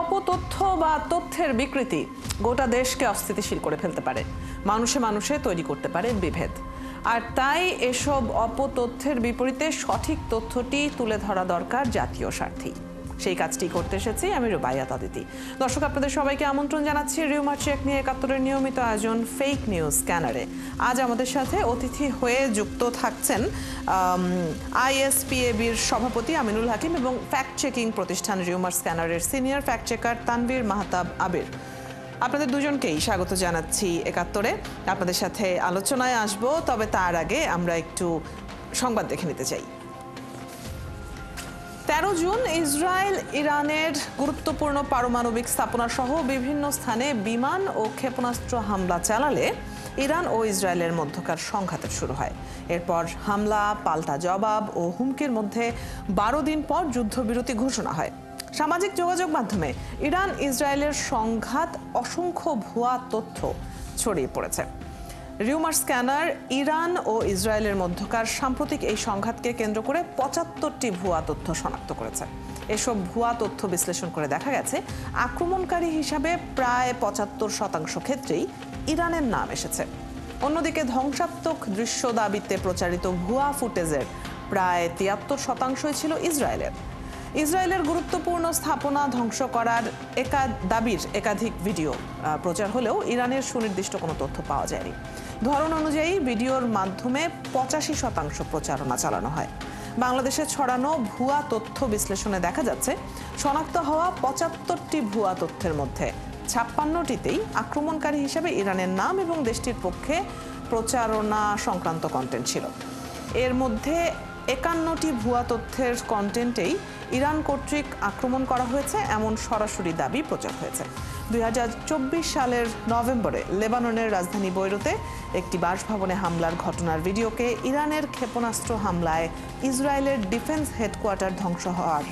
অপতথ্য বা তথ্যের বিকৃতি গোটা দেশকে অস্থিতিশীল করে ফেলতে পারে, মানুষে মানুষে তৈরি করতে পারে বিভেদ। আর তাই এসব অপতথ্যের বিপরীতে সঠিক তথ্যটি তুলে ধরা দরকার জাতীয় স্বার্থেই। সেই কাজটি করতে এসেছি আমি রুবাইয়াত অদিতি। দর্শক, আপনাদের সবাইকে আমন্ত্রণ জানাচ্ছি রিউমার চেক নিয়ে ৭১-এর নিয়মিত আয়োজন ফেক নিউজ স্ক্যানারে। আজ আমাদের সাথে অতিথি হয়ে যুক্ত থাকছেন আইএসপিএবির সভাপতি আমিনুল হাকিম এবং ফ্যাক্ট চেকিং প্রতিষ্ঠান রিউমার স্ক্যানারের senior fact checker Tanvir Mahtab Abir. আপনাদের দুজনকেই স্বাগত জানাচ্ছি ৭১-এ। আপনাদের সাথে আলোচনায় আসব, তবে তার আগে আমরা একটু সংবাদ দেখে নিতে চাই। ১৩ জুন ইসরায়েল ইরানের গুরুত্বপূর্ণ পারমাণবিক স্থাপনা সহ বিভিন্ন স্থানে বিমান ও ক্ষেপণাস্ত্র হামলা চালালে ইরান ও ইসরায়েলের মধ্যকার সংঘাতের শুরু হয়। এরপর হামলা, পাল্টা জবাব ও হুমকির মধ্যে ১২ দিন পর যুদ্ধবিরতি ঘোষণা হয়। সামাজিক যোগাযোগ মাধ্যমে ইরান ইসরায়েলের সংঘাত অসংখ্য ভুয়া তথ্য ছড়িয়ে পড়েছে। রিউমার স্ক্যানার ইরান ও ইসরায়েলের মধ্যকার সাম্প্রতিক এই সংঘাতকে কেন্দ্র করে ৭৫টি ভুয়া তথ্য শনাক্ত করেছে। এসব ভুয়া তথ্য বিশ্লেষণ করে দেখা গেছে আক্রমণকারী হিসাবে প্রায় ৭৫% ক্ষেত্রেই ইরানের নাম এসেছে। অন্যদিকে ধ্বংসাত্মক দৃশ্য দাবিতে প্রচারিত ভুয়া ফুটেজের প্রায় ৭৩% ছিল ইসরায়েলের। ইসরায়েলের গুরুত্বপূর্ণ স্থাপনা ধ্বংস করার দাবির একাধিক ভিডিও প্রচার হলেও ইরানের সুনির্দিষ্ট কোনো তথ্য পাওয়া যায়নি। ধরন অনুযায়ী ভিডিওর মাধ্যমে ৮৫% প্রচারণা চালানো হয়। বাংলাদেশে ছড়ানো ভুয়া তথ্য বিশ্লেষণে দেখা যাচ্ছে শনাক্ত হওয়া ৭৫টি ভুয়া তথ্যের মধ্যে ৫৬টিতেই আক্রমণকারী হিসেবে ইরানের নাম এবং দেশটির পক্ষে প্রচারণা সংক্রান্ত কন্টেন্ট ছিল। এর মধ্যে ৫১টি ভুয়া তথ্যের কন্টেন্টেই ইরান কর্তৃক আক্রমণ করা হয়েছে এমন সরাসরি দাবি প্রচার হয়েছে। ২০২৪ সালের নভেম্বরে লেবাননের রাজধানী বৈরুতে একটি বাসভবনে হামলার ঘটনার ভিডিওকে ইরানের ক্ষেপণাস্ত্র হামলায় ইসরায়েলের ডিফেন্স হেডকোয়ার্টার ধ্বংস হওয়ার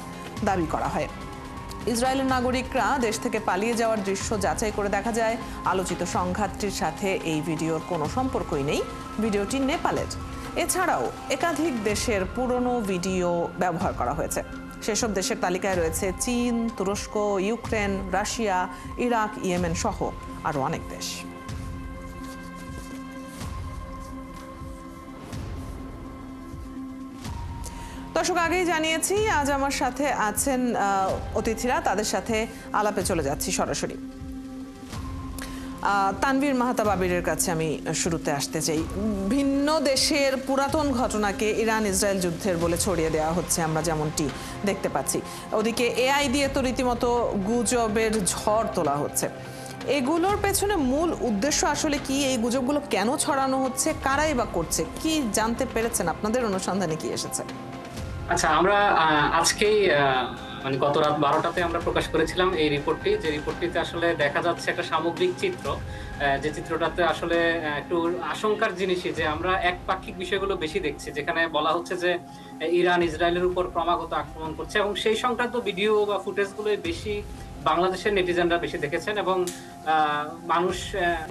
দাবি করা হয়। ইসরায়েলের নাগরিকরা দেশ থেকে পালিয়ে যাওয়ার দৃশ্য যাচাই করে দেখা যায় আলোচিত সংঘাতটির সাথে এই ভিডিওর কোনো সম্পর্কই নেই। ভিডিওটি নেপালের। এছাড়াও একাধিক দেশের পুরনো ভিডিও ব্যবহার করা হয়েছে। সেসব দেশের তালিকায় রয়েছে চীন, তুরস্ক, ইউক্রেন, রাশিয়া, ইরাক, ইয়েমেন সহ আরও অনেক দেশ। দর্শক, আগেই জানিয়েছি আজ আমার সাথে আছেন অতিথিরা, তাদের সাথে আলাপে চলে যাচ্ছি সরাসরি। তানভীর মাহতাব আবিরের কাছে আমি শুরুতে আসতে চাই। ভিন্ন দেশের পুরাতন ঘটনাকে ইরান ইসরায়েল যুদ্ধের বলে ছড়িয়ে দেওয়া হচ্ছে, আমরা যেমনটি দেখতে পাচ্ছি। ওদিকে এআই দিয়ে তো রীতিমতো গুজবের ঝড় তোলা হচ্ছে। এগুলোর পেছনে মূল উদ্দেশ্য আসলে কি? এই গুজবগুলো কেন ছড়ানো হচ্ছে? কারাই বা করছে? কি জানতে পেরেছেন? আপনাদের অনুসন্ধানে কি এসেছে? আচ্ছা, আমরা আজকেই মানে গত রাত ১২টাতে আমরা প্রকাশ করেছিলাম এই রিপোর্টটি, যে রিপোর্টটিতে আসলে দেখা যাচ্ছে একটা সামগ্রিক চিত্র, যে চিত্রটাতে আসলে একটু আশঙ্কার জিনিসই যে আমরা একপাক্ষিক বিষয়গুলো বেশি দেখছি, যেখানে বলা হচ্ছে যে ইরান ইসরায়েলের উপর ক্রমাগত আক্রমণ করছে এবং সেই সংক্রান্ত ভিডিও বা ফুটেজগুলোই বেশি বাংলাদেশের নেটিজেনরা বেশি দেখেছেন এবং মানুষ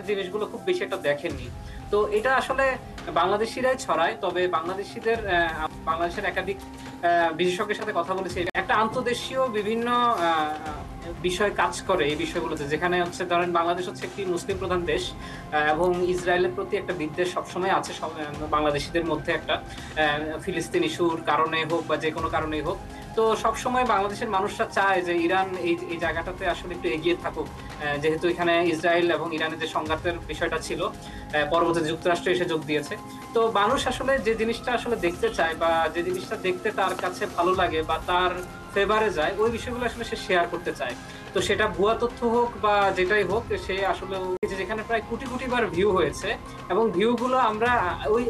জিনিসগুলো খুব বেশি একটা দেখেননি। তো এটা আসলে বাংলাদেশিরাই ছড়ায়, তবে বাংলাদেশের একাধিক বিশেষজ্ঞের সাথে কথা বলেছি। একটা আন্তদেশীয় বিভিন্ন বিষয় কাজ করে এই বিষয়গুলোতে, যেখানে হচ্ছে ধরেন বাংলাদেশ হচ্ছে একটি মুসলিম প্রধান দেশ এবং ইসরায়েলের প্রতি একটা বিদ্বেষ সবসময় আছে বাংলাদেশিদের মধ্যে, একটা ফিলিস্তিন ইস্যুর কারণে হোক বা যে কোনো কারণেই হোক। তো সবসময় বাংলাদেশের মানুষরা চায় যে ইরান এই জায়গাটাতে আসলে একটু এগিয়ে থাকুক, যেহেতু এখানে ইসরায়েল এবং ইরানের যে সংঘাতের বিষয়টা ছিল, পরবর্তীতে যুক্তরাষ্ট্র এসে যোগ দিয়েছে। তো মানুষ আসলে যে জিনিসটা আসলে দেখতে চায় বা যে জিনিসটা দেখতে তার কাছে ভালো লাগে বা তার ফেভারে যায়, ওই বিষয়গুলো আসলে সে শেয়ার করতে চায়। তো সেটা ভুয়া তথ্য হোক বা যেটাই হোক, সে আসলে যেখানে প্রায় কোটি কোটি বার ভিউ হয়েছে এবং ভিউগুলো আমরা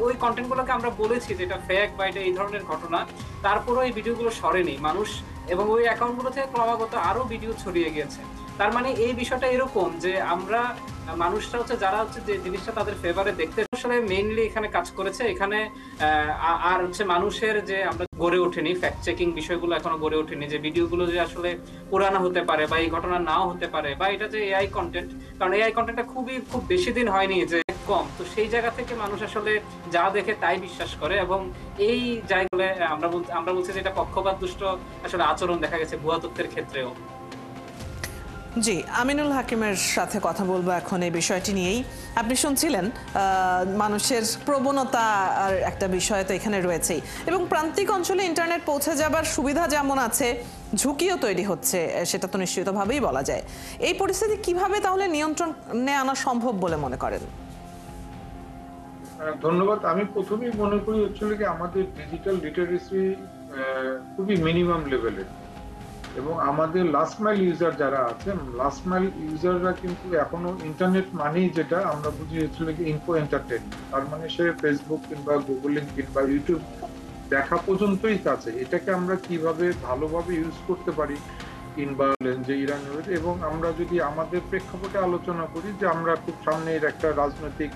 ওই কন্টেন্টগুলোকে আমরা বলেছি যে এটা ফেক বা এটা এই ধরনের ঘটনা, তারপরও এই ভিডিওগুলো সরেনি মানুষ এবং ওই অ্যাকাউন্টগুলো থেকে ক্রমাগত আরো ভিডিও ছড়িয়ে গিয়েছে। তার মানে এই বিষয়টা এরকম যে আমরা মানুষরা হচ্ছে যারা হচ্ছে যে জিনিসটা তাদের ফেভারে দেখতে আসলে মেইনলি এখানে কাজ করেছে। এখানে আর হচ্ছে মানুষের যে আমরা গড়ে ওঠেনি ফ্যাক্ট চেকিং বিষয়গুলো, এখনো গড়ে ওঠেনি যে ভিডিওগুলো যে আসলে পুরানো হতে পারে বা এই ঘটনা নাও হতে পারে, বা এটা যে এআই কন্টেন্ট, কারণ এআই কন্টেন্টটা খুব বেশি দিন হয়নি, যে কম। তো সেই জায়গা থেকে মানুষ আসলে যা দেখে তাই বিশ্বাস করে এবং এই জায়গাগুলো আমরা বলছি যে এটা পক্ষপাত দুষ্ট আসলে আচরণ দেখা গেছে ভুয়া তথ্যের ক্ষেত্রেও। জি, আমিনুল হাকিমের সাথে কথা বলবো এখন এই বিষয়টি নিয়েই। আপনি শুনছিলেন মানুষের প্রবণতা আর একটা বিষয় তো এখানে রয়েছেই, এবং প্রান্তিক অঞ্চলে ইন্টারনেট পৌঁছে যাবার সুবিধা যেমন আছে, ঝুঁকিও তৈরি হচ্ছে, সেটা তো নিশ্চিতভাবেই বলা যায়। এই পরিস্থিতি কিভাবে তাহলে নিয়ন্ত্রণে আনা সম্ভব বলে মনে করেন? ধন্যবাদ। আমি প্রথমেই মনে করি কি আমাদের ডিজিটাল লিটারেসি খুবই মিনিমাম লেভেলের, এবং আমাদের লাস্ট মাইল ইউজার যারা আছেন, লাস্ট মাইল ইউজাররা কিন্তু এখনো ইন্টারনেট মানেই যেটা আমরা বুঝি কি ইনফো এন্টারটেইনমেন্ট, তার মানে সে ফেসবুক কিংবা গুগলিং কিংবা ইউটিউব দেখা পর্যন্তই কাছে। এটাকে আমরা কিভাবে ভালোভাবে ইউজ করতে পারি কিংবা যে ইরানের, এবং আমরা যদি আমাদের প্রেক্ষাপটে আলোচনা করি যে আমরা খুব সামনের একটা রাজনৈতিক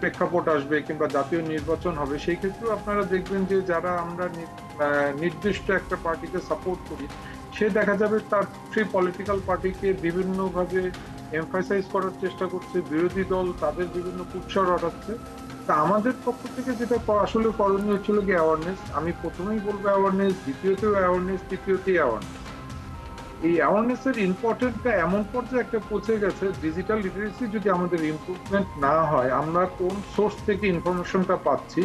প্রেক্ষাপট আসবে কিংবা জাতীয় নির্বাচন হবে, সেই ক্ষেত্রেও আপনারা দেখবেন যে যারা আমরা নির্দিষ্ট একটা পার্টিকে সাপোর্ট করি, সে দেখা যাবে তার সেই পলিটিক্যাল পার্টিকে বিভিন্নভাবে এমফাসাইজ করার চেষ্টা করছে, বিরোধী দল তাদের বিভিন্ন কুৎসা রটাচ্ছে। তা আমাদের পক্ষ থেকে যেটা আসলে করণীয় ছিল কি অ্যাওয়ারনেস। আমি প্রথমেই বলবো অ্যাওয়ারনেস, দ্বিতীয়তেও অ্যাওয়ারনেস, তৃতীয়তেই অ্যাওয়ারনেস। এই অ্যাওয়ারনেসের ইম্পর্টেন্টটা এমন পর্যায়ে একটা পৌঁছে গেছে, ডিজিটাল লিটারেসি যদি আমাদের ইমপ্রুভমেন্ট না হয়, আমরা কোন সোর্স থেকে ইনফরমেশনটা পাচ্ছি,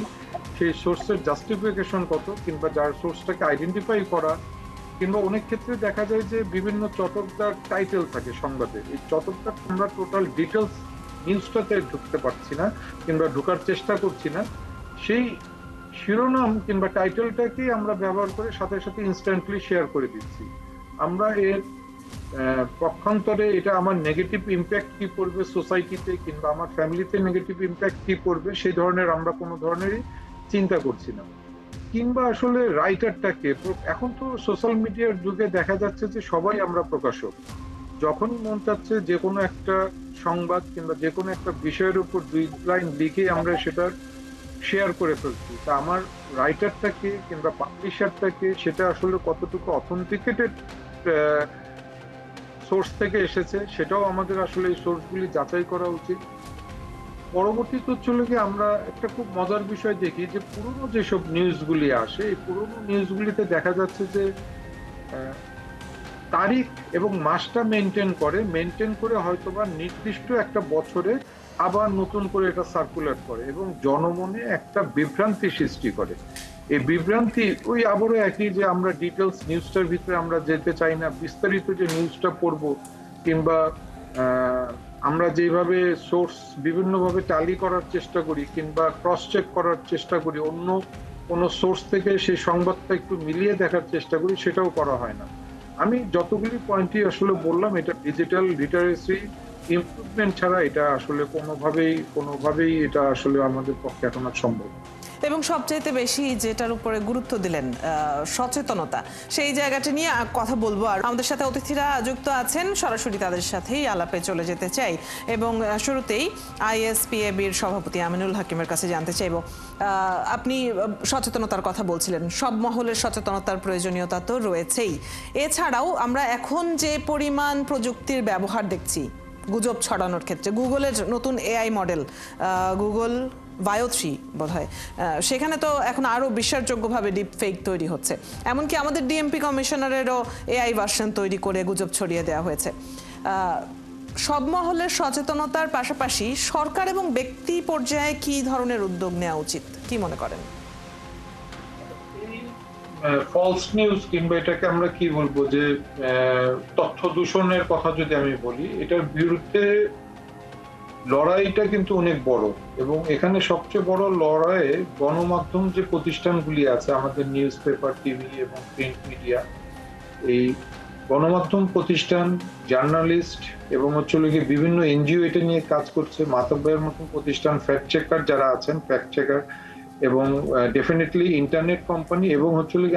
সেই সোর্সের জাস্টিফিকেশন কত, কিংবা যার সোর্সটাকে আইডেন্টিফাই করা, কিংবা অনেক ক্ষেত্রে দেখা যায় যে বিভিন্ন চটকদার টাইটেল থাকে সংবাদে, এই চটকদার আমরা টোটাল ডিটেলস নিউজটাতে ঢুকতে পারছি না কিংবা ঢোকার চেষ্টা করছি না। সেই শিরোনাম কিংবা টাইটেলটাকেই আমরা ব্যবহার করে সাথে সাথে ইনস্ট্যান্টলি শেয়ার করে দিচ্ছি। আমরা এর পক্ষান্তরে এটা আমার নেগেটিভ ইম্প্যাক্ট কি পড়বে সোসাইটিতে কিংবা আমার ফ্যামিলিতে নেগেটিভ ইম্প্যাক্ট কি পড়বে, সেই ধরনের আমরা কোনো ধরনেরই চিন্তা করছি না। কিংবা আসলে রাইটারটাকে, এখন তো সোশ্যাল মিডিয়ার যুগে দেখা যাচ্ছে যে সবাই আমরা প্রকাশক, যখনই মন চাচ্ছে যে কোনো একটা সংবাদ কিংবা যে কোনো একটা বিষয়ের উপর 2 লাইন লিখে আমরা সেটা শেয়ার করে ফেলছি। তা আমার রাইটারটাকে কিংবা পাবলিশারটাকে সেটা আসলে কতটুকু অথেন্টিকেটেড সোর্স থেকে এসেছে, সেটাও আমাদের আসলে এই সোর্সগুলি যাচাই করা উচিত। পরবর্তীতে কি আমরা একটা খুব মজার বিষয় দেখি যে পুরনো যেসব নিউজগুলি আসে, এই পুরনো নিউজগুলিতে দেখা যাচ্ছে যে তারিখ এবং মাসটা মেনটেন করে হয়তোবা নির্দিষ্ট একটা বছরে আবার নতুন করে এটা সার্কুলেট করে এবং জনমনে একটা বিভ্রান্তি সৃষ্টি করে। এই বিভ্রান্তি ওই আবারও একই, যে আমরা ডিটেলস নিউজটার ভিতরে আমরা যেতে চাই না, বিস্তারিত যে নিউজটা পড়বো কিংবা আমরা যেভাবে সোর্স বিভিন্নভাবে টালি করার চেষ্টা করি কিংবা ক্রস চেক করার চেষ্টা করি, অন্য কোনো সোর্স থেকে সেই সংবাদটা একটু মিলিয়ে দেখার চেষ্টা করি, সেটাও করা হয় না। আমি যতগুলি পয়েন্টই আসলে বললাম, এটা ডিজিটাল লিটারেসি ইমপ্রুভমেন্ট ছাড়া এটা আসলে কোনোভাবেই এটা আসলে আমাদের পক্ষে এখন আর সম্ভব। এবং সবচাইতে বেশি যেটার উপরে গুরুত্ব দিলেন সচেতনতা, সেই জায়গাটা নিয়ে কথা বলবো। আর আমাদের সাথে অতিথিরা যুক্ত আছেন, সরাসরি তাদের সাথেই আলাপে চলে যেতে চাই এবং শুরুতেই আইএসপিএবির সভাপতি আমিনুল হাকিমের কাছে জানতে চাইব, আপনি সচেতনতার কথা বলছিলেন, সব মহলের সচেতনতার প্রয়োজনীয়তা তো রয়েছেই, এছাড়াও আমরা এখন যে পরিমাণ প্রযুক্তির ব্যবহার দেখছি গুজব ছড়ানোর ক্ষেত্রে, গুগলের নতুন এআই মডেল গুগল বায়ো 3 বোধহয়, সেখানে তো এখন আরও বিশ্বাসযোগ্যভাবে ডিপ ফেক তৈরি হচ্ছে, এমনকি আমাদের ডিএমপি কমিশনারেরও এআই ভার্সন তৈরি করে গুজব ছড়িয়ে দেওয়া হয়েছে। সব মহলের সচেতনতার পাশাপাশি সরকার এবং ব্যক্তি পর্যায়ে কি ধরনের উদ্যোগ নেওয়া উচিত, কি মনে করেন? ফলস নিউজ কিংবা এটাকে আমরা কি বলবো, যে তথ্য দূষণের কথা যদি আমি বলি, এটার বিরুদ্ধে লড়াইটা কিন্তু অনেক বড়, এবং এখানে সবচেয়ে বড় লড়াইয়ে গণমাধ্যম যে প্রতিষ্ঠানগুলি আছে, আমাদের নিউজ পেপার, টিভি এবং প্রিন্ট মিডিয়া, এই গণমাধ্যম প্রতিষ্ঠান, জার্নালিস্ট এবং বিভিন্ন এনজিও এটা নিয়ে কাজ করছে, মাতব ভাইয়ের মতন প্রতিষ্ঠান, ফ্যাক্ট চেকার যারা আছেন, ফ্যাক্ট চেকার, এবং ডেফিনেটলি ইন্টারনেট কোম্পানি এবং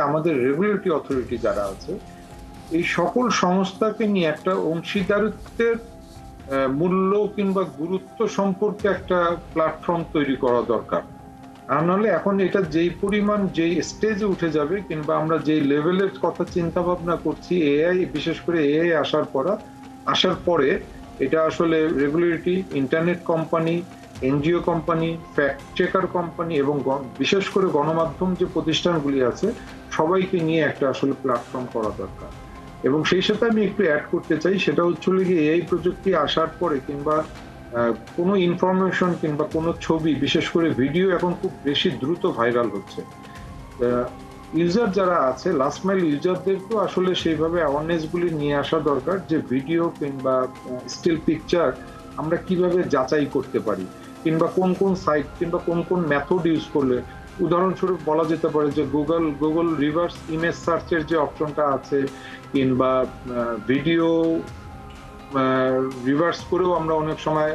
আমাদের রেগুলেটরি অথরিটি যারা আছে, এই সকল সংস্থাকে নিয়ে একটা অংশীদারিত্বের মূল্য কিংবা গুরুত্ব সম্পর্কে একটা প্ল্যাটফর্ম তৈরি করা দরকার। আর নাহলে এখন এটা যেই পরিমাণ যেই স্টেজে উঠে যাবে কিংবা আমরা যেই লেভেলের কথা চিন্তা ভাবনা করছি, এআই, বিশেষ করে এআই আসার পরে এটা আসলে regulatory, internet company, NGO company, fact checker company এবং বিশেষ করে গণমাধ্যম যে প্রতিষ্ঠানগুলি আছে, সবাইকে নিয়ে একটা আসলে প্ল্যাটফর্ম করা দরকার। এবং সেই সাথে আমি একটু অ্যাড করতে চাই, সেটা হচ্ছে গিয়ে এই প্রযুক্তি আসার পরে কিংবা কোনো ইনফরমেশন কিংবা কোনো ছবি, বিশেষ করে ভিডিও এখন খুব বেশি দ্রুত ভাইরাল হচ্ছে। ইউজার যারা আছে, লাস্ট মাইল ইউজারদেরকেও আসলে সেইভাবে অ্যাওয়ারনেস গুলি নিয়ে আসা দরকার যে ভিডিও কিংবা স্টিল পিকচার আমরা কিভাবে যাচাই করতে পারি, কিংবা কোন কোন সাইট কিংবা কোন কোন মেথড ইউজ করলে, উদাহরণস্বরূপ বলা যেতে পারে যে গুগল রিভার্স ইমেজ সার্চের যে অপশনটা আছে, কিংবা ভিডিও রিভার্স করেও আমরা অনেক সময়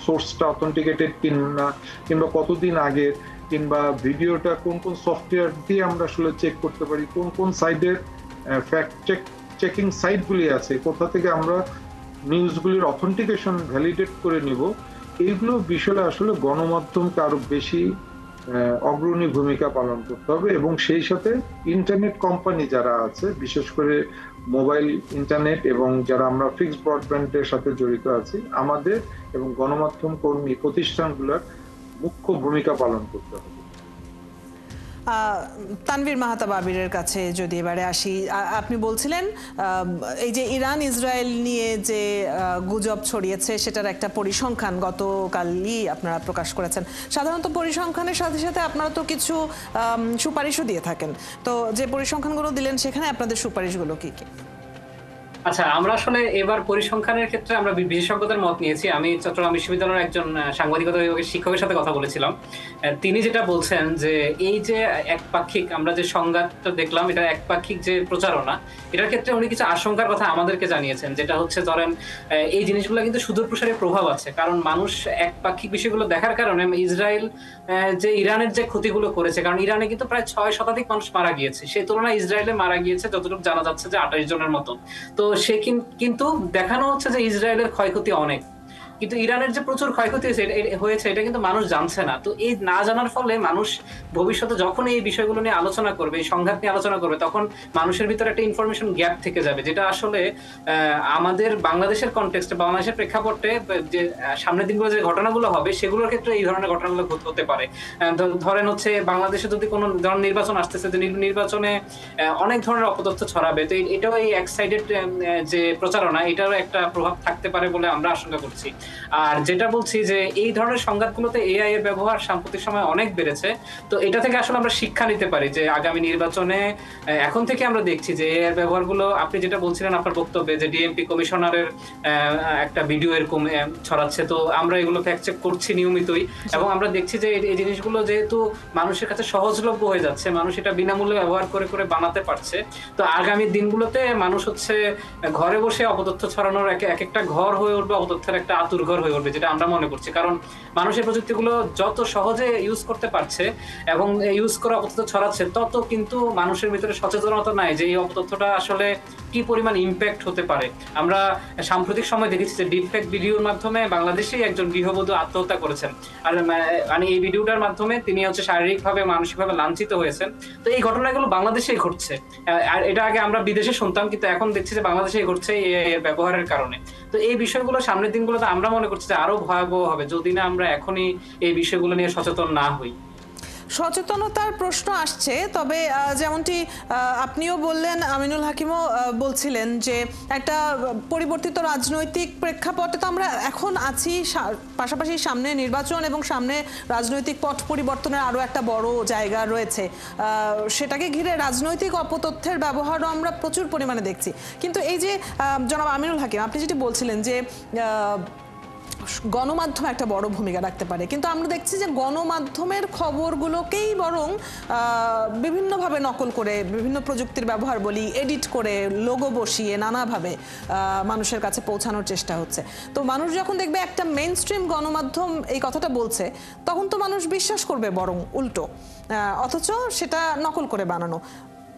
সোর্সটা অথেন্টিকেটেড কিনা, কিংবা কতদিন আগের, কিংবা ভিডিওটা কোন কোন সফটওয়্যার দিয়ে আমরা আসলে চেক করতে পারি, কোন কোন সাইটের ফ্যাক্ট চেকিং সাইটগুলি আছে, কোথা থেকে আমরা নিউজগুলির অথেন্টিকেশন ভ্যালিডেট করে নিব, এইগুলো বিষয়ে আসলে গণমাধ্যমকে আরো বেশি অগ্রণী ভূমিকা পালন করতে হবে। এবং সেই সাথে ইন্টারনেট কোম্পানি যারা আছে, বিশেষ করে মোবাইল ইন্টারনেট এবং যারা আমরা ফিক্সড ব্রডব্যান্ডের সাথে জড়িত আছি, আমাদের এবং গণমাধ্যম কর্মী প্রতিষ্ঠানগুলোর মুখ্য ভূমিকা পালন করতে হবে। তানভীর মাহতাব আবিরের কাছে যদি এবারে আসি, আপনি বলছিলেন এই যে ইরান ইসরায়েল নিয়ে যে গুজব ছড়িয়েছে সেটার একটা পরিসংখ্যান গতকালই আপনারা প্রকাশ করেছেন। সাধারণত পরিসংখ্যানের সাথে সাথে আপনারা তো কিছু সুপারিশও দিয়ে থাকেন, তো যে পরিসংখ্যানগুলো দিলেন সেখানে আপনাদের সুপারিশগুলো কি কি? আচ্ছা, আমরা আসলে এবার পরিসংখ্যানের ক্ষেত্রে আমরা বিশেষজ্ঞদের মত নিয়েছি। আমি চট্টগ্রাম বিশ্ববিদ্যালয়ের একজন সাংবাদিকতা বিভাগের শিক্ষকের সাথে কথা বলেছিলাম। তিনি যেটা বলছেন যে এই যে একপাক্ষিক আমরা যে সংঘাতটা দেখলাম, এটা একপাক্ষিক যে প্রচারণা, এটার ক্ষেত্রে উনি কিছু আশঙ্কার কথা আমাদেরকে জানিয়েছেন। যেটা হচ্ছে ধরেন এই জিনিসগুলো কিন্তু সুদূর প্রসারী প্রভাব আছে, কারণ মানুষ একপাক্ষিক বিষয়গুলো দেখার কারণে ইসরায়েল যে ইরানের যে ক্ষতিগুলো করেছে, কারণ ইরানে কিন্তু প্রায় 6 শতাধিক মানুষ মারা গিয়েছে, সেই তুলনায় ইসরায়েলে মারা গিয়েছে যতটুকু জানা যাচ্ছে যে 28 জনের মতো। তো সে কিন্তু দেখানো হচ্ছে যে ইসরায়েলের ক্ষয়ক্ষতি অনেক, কিন্তু ইরানের যে প্রচুর ক্ষয়ক্ষতি হয়েছে এটা কিন্তু মানুষ জানছে না। তো এই না জানার ফলে মানুষ ভবিষ্যতে যখন এই বিষয়গুলো নিয়ে আলোচনা করবে, এই সংঘাত নিয়ে আলোচনা করবে, তখন মানুষের ভিতরে একটা ইনফরমেশন গ্যাপ থেকে যাবে, যেটা আসলে আমাদের বাংলাদেশের কনটেক্সটে, বাংলাদেশের প্রেক্ষাপটে যে সামনের দিনগুলো যে ঘটনাগুলো হবে সেগুলোর ক্ষেত্রে এই ধরনের ঘটনাগুলো হতে পারে। ধরেন হচ্ছে বাংলাদেশে যদি কোনো ধরনের নির্বাচন আসতেছে, যে নির্বাচনে অনেক ধরনের অপতথ্য ছড়াবে, তো এটাও এই এক সাইডেড যে প্রচারণা, এটারও একটা প্রভাব থাকতে পারে বলে আমরা আশঙ্কা করছি। আর যেটা বলছি যে এই ধরনের সংঘাতগুলোতে এআই এর ব্যবহার সাম্প্রতিক সময় অনেক বেড়েছে, তো এটা থেকে আসলে আমরা শিক্ষা নিতে পারি যে আগামী নির্বাচনে এখন থেকে আমরা দেখছি যে এআই এর ব্যবহারগুলো, আপনি যেটা বলছিলেন আপনার বক্তব্যে যে ডিএমপি কমিশনারের একটা ভিডিও এরকম ছড়াচ্ছে, তো আমরা এগুলো ফ্যাক্ট চেক করছি নিয়মিতই, এবং আমরা দেখছি যে এই জিনিসগুলো যেহেতু মানুষের কাছে সহজলভ্য হয়ে যাচ্ছে, মানুষ এটা বিনামূল্যে ব্যবহার করে করে বানাতে পারছে, তো আগামী দিনগুলোতে মানুষ হচ্ছে ঘরে বসে অপতথ্য ছড়ানোর এক একটা ঘর হয়ে উঠবে, অপতথ্যের একটা আতুর ঘর হয়ে উঠবে, যেটা আমরা মনে করছি। কারণ মানুষের প্রযুক্তিগুলো যত সহজে ইউজ করতে পারছে এবং ইউজ করে অপতথ্য ছড়াচ্ছে, তত কিন্তু মানুষের ভিতরে সচেতনতা নাই যে এই অপতথ্যটা আসলে কি পরিমাণ ইম্প্যাক্ট হতে পারে। আমরা সাম্প্রতিক সময় দেখেছি যে ডিপফেক ভিডিওর মাধ্যমে বাংলাদেশেই একজন গৃহবধূ আত্মহত্যা করেছেন, আর মানে এই ভিডিওটার মাধ্যমে তিনি হচ্ছে শারীরিকভাবে মানসিকভাবে লাঞ্ছিত হয়েছেন। তো এই ঘটনাগুলো বাংলাদেশেই ঘটছে, আর এটা আগে আমরা বিদেশে শুনতাম, কিন্তু এখন দেখছি যে বাংলাদেশেই ঘটছে এর ব্যবহারের কারণে। তো এই বিষয়গুলো সামনের দিনগুলোতে আমরা মনে করছি যে আরো ভয়াবহ হবে যদি না আমরা এখনই এই বিষয়গুলো নিয়ে সচেতন না হই। সচেতনতার প্রশ্ন আসছে, তবে যেমনটি আপনিও বললেন, আমিনুল হাকিমও বলছিলেন যে একটা পরিবর্তিত রাজনৈতিক প্রেক্ষাপটে তো আমরা এখন আছি, পাশাপাশি সামনে নির্বাচন এবং সামনে রাজনৈতিক পট পরিবর্তনের আরও একটা বড় জায়গা রয়েছে, সেটাকে ঘিরে রাজনৈতিক অপতথ্যের ব্যবহারও আমরা প্রচুর পরিমাণে দেখছি। কিন্তু এই যে জনাব আমিনুল হাকিম, আপনি যেটি বলছিলেন যে গণমাধ্যম একটা বড় ভূমিকা রাখতে পারে, কিন্তু আমরা দেখছি যে গণমাধ্যমের খবরগুলোকেই বরং বিভিন্নভাবে নকল করে, বিভিন্ন প্রযুক্তির ব্যবহার বলি, এডিট করে, লোগো বসিয়ে নানাভাবে মানুষের কাছে পৌঁছানোর চেষ্টা হচ্ছে। তো মানুষ যখন দেখবে একটা মেইন স্ট্রিম গণমাধ্যম এই কথাটা বলছে, তখন তো মানুষ বিশ্বাস করবে বরং উল্টো, অথচ সেটা নকল করে বানানো।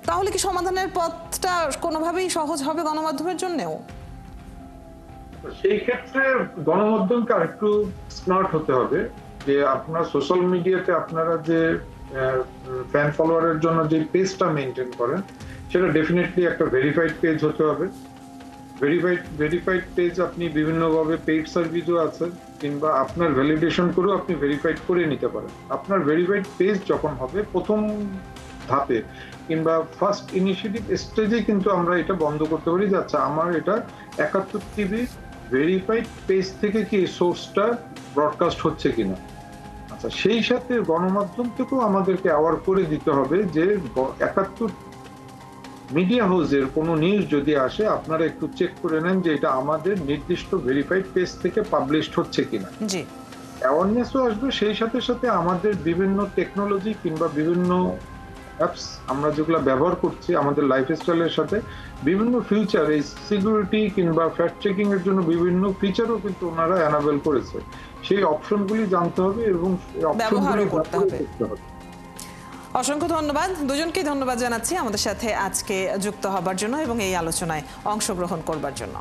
তাহলে কি সমাধানের পথটা কোনোভাবেই সহজ হবে গণমাধ্যমের জন্যেও? সেই ক্ষেত্রে গণমাধ্যমকে আরেকটু স্মার্ট হতে হবে, যে আপনার সোশ্যাল মিডিয়াতে আপনারা যে ফ্যান ফলোয়ারের জন্য যে পেজটা মেনটেন করেন, সেটা ডেফিনেটলি একটা ভেরিফাইড পেজ হতে হবে। ভেরিফাইড পেজ আপনি বিভিন্নভাবে পেইড সার্ভিসও আছে, কিংবা আপনার ভ্যালিডেশন করেও আপনি ভেরিফাইড করে নিতে পারেন। আপনার ভেরিফাইড পেজ যখন হবে, প্রথম ধাপে কিংবা ফার্স্ট ইনিশিয়েটিভ স্টেজে কিন্তু আমরা এটা বন্ধ করতে পারি যে আচ্ছা আমার এটা 71 টিভি ভেরিফাইড পেজ থেকে কি সোর্সটা ব্রডকাস্ট হচ্ছে কিনা। আচ্ছা, সেই সাথে গণমাধ্যম থেকেও আমাদেরকে অ্যাওয়ার করে দিতে হবে যে 71 মিডিয়া হাউসের কোনো নিউজ যদি আসে আপনারা একটু চেক করে নেন যে এটা আমাদের নির্দিষ্ট ভেরিফাইড পেজ থেকে পাবলিশড হচ্ছে কিনা। জি, অ্যাওয়ারনেসও আসবে, সেই সাথে সাথে আমাদের বিভিন্ন টেকনোলজি কিংবা বিভিন্ন অ্যাপস আমরা যেগুলো ব্যবহার করছি আমাদের লাইফস্টাইলের সাথে বিভিন্ন ফিউচার এই সিকিউরিটি কিংবা ফ্যাক্ট চেকিং এর জন্য বিভিন্ন ফিচারও কিন্তু ওনারা এনাবেল করেছে। সেই অপশনগুলি জানতে হবে এবং ব্যবহারও করতে হবে। অসংখ্য ধন্যবাদ দুজনকেই, ধন্যবাদ জানাচ্ছি আমাদের সাথে আজকে যুক্ত হবার জন্য এবং এই আলোচনায় অংশগ্রহণ করবার জন্য।